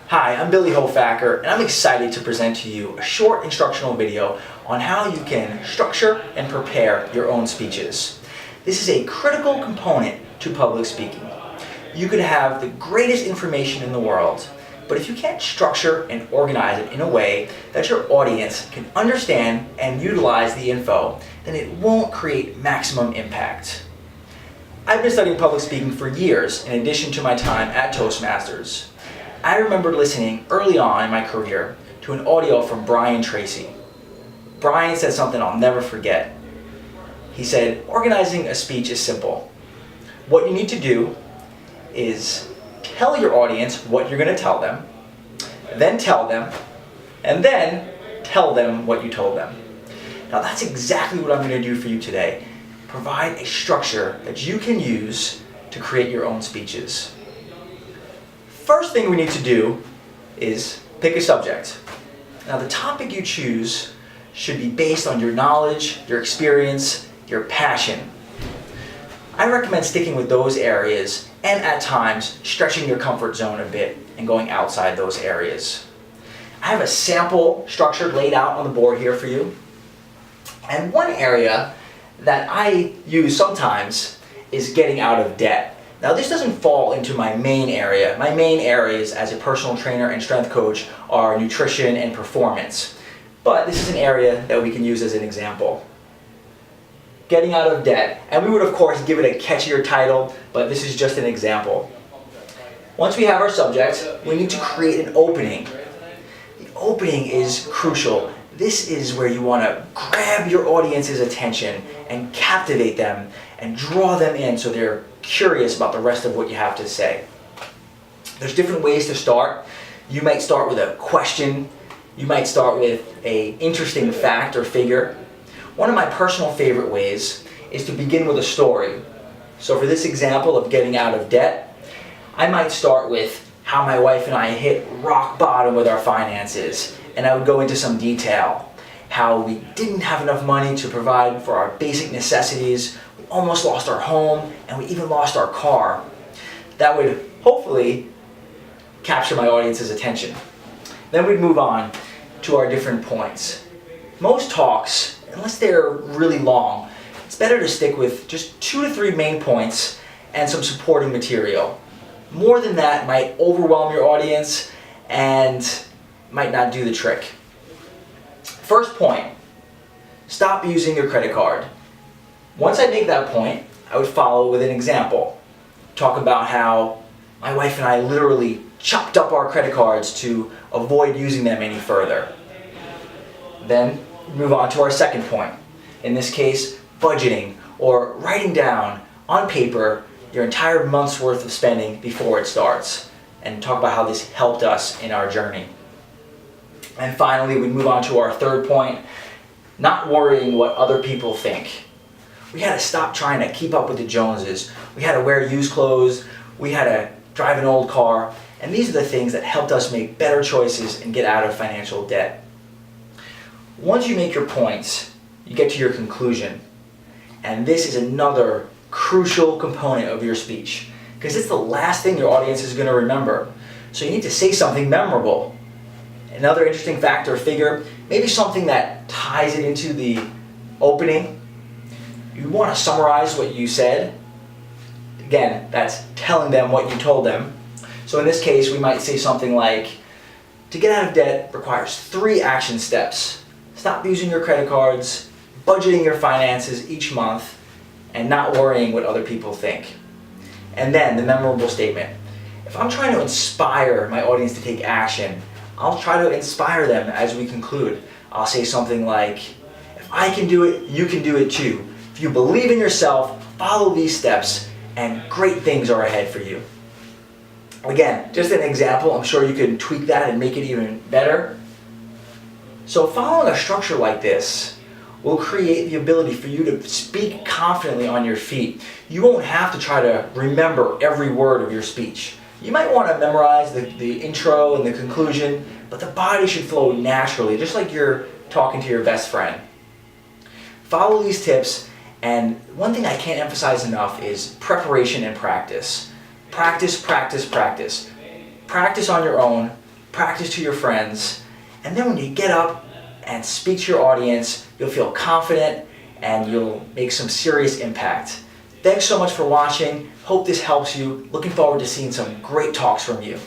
Hi, I'm Billy Hofacker, and I'm excited to present to you a short instructional video on how you can structure and prepare your own speeches. This is a critical component to public speaking. You could have the greatest information in the world, but if you can't structure and organize it in a way that your audience can understand and utilize the info, then it won't create maximum impact. I've been studying public speaking for years in addition to my time at Toastmasters. I remember listening early on in my career to an audio from Brian Tracy. Brian said something I'll never forget. He said, organizing a speech is simple. What you need to do is tell your audience what you're going to tell them, then tell them, and then tell them what you told them. Now that's exactly what I'm going to do for you today. Provide a structure that you can use to create your own speeches. First thing we need to do is pick a subject. Now the topic you choose should be based on your knowledge, your experience, your passion. I recommend sticking with those areas and at times stretching your comfort zone a bit and going outside those areas. I have a sample structure laid out on the board here for you. And one area that I use sometimes is getting out of debt. Now this doesn't fall into my main area. My main areas as a personal trainer and strength coach are nutrition and performance. But this is an area that we can use as an example. Getting out of debt. And we would of course give it a catchier title, but this is just an example. Once we have our subject, we need to create an opening. The opening is crucial. This is where you want to grab your audience's attention and captivate them and draw them in so they're curious about the rest of what you have to say. There's different ways to start. You might start with a question. You might start with an interesting fact or figure. One of my personal favorite ways is to begin with a story. So for this example of getting out of debt, I might start with how my wife and I hit rock bottom with our finances. And I would go into some detail. How we didn't have enough money to provide for our basic necessities. We almost lost our home, and we even lost our car. That would hopefully capture my audience's attention. Then we'd move on to our different points. Most talks, unless they're really long, it's better to stick with just 2 to 3 main points and some supporting material. More than that might overwhelm your audience and might not do the trick. First point, stop using your credit card. Once I make that point, I would follow with an example. Talk about how my wife and I literally chopped up our credit cards to avoid using them any further. Then move on to our second point. In this case, budgeting or writing down on paper your entire month's worth of spending before it starts, and talk about how this helped us in our journey. And finally, we move on to our third point, not worrying what other people think. We had to stop trying to keep up with the Joneses. We had to wear used clothes. We had to drive an old car. And these are the things that helped us make better choices and get out of financial debt. Once you make your points, you get to your conclusion. And this is another crucial component of your speech, because it's the last thing your audience is going to remember. So you need to say something memorable. Another interesting fact or figure, maybe something that ties it into the opening. You want to summarize what you said. Again, that's telling them what you told them. So in this case, we might say something like, to get out of debt requires 3 action steps. Stop using your credit cards, budgeting your finances each month, and not worrying what other people think. And then the memorable statement. If I'm trying to inspire my audience to take action, I'll try to inspire them as we conclude. I'll say something like, if I can do it, you can do it too. If you believe in yourself, follow these steps, and great things are ahead for you. Again, just an example. I'm sure you can tweak that and make it even better. So following a structure like this will create the ability for you to speak confidently on your feet. You won't have to try to remember every word of your speech. You might want to memorize the intro and the conclusion, but the body should flow naturally, just like you're talking to your best friend. Follow these tips, and one thing I can't emphasize enough is preparation and practice. Practice, practice, practice. Practice on your own, practice to your friends, and then when you get up and speak to your audience, you'll feel confident and you'll make some serious impact. Thanks so much for watching. Hope this helps you. Looking forward to seeing some great talks from you.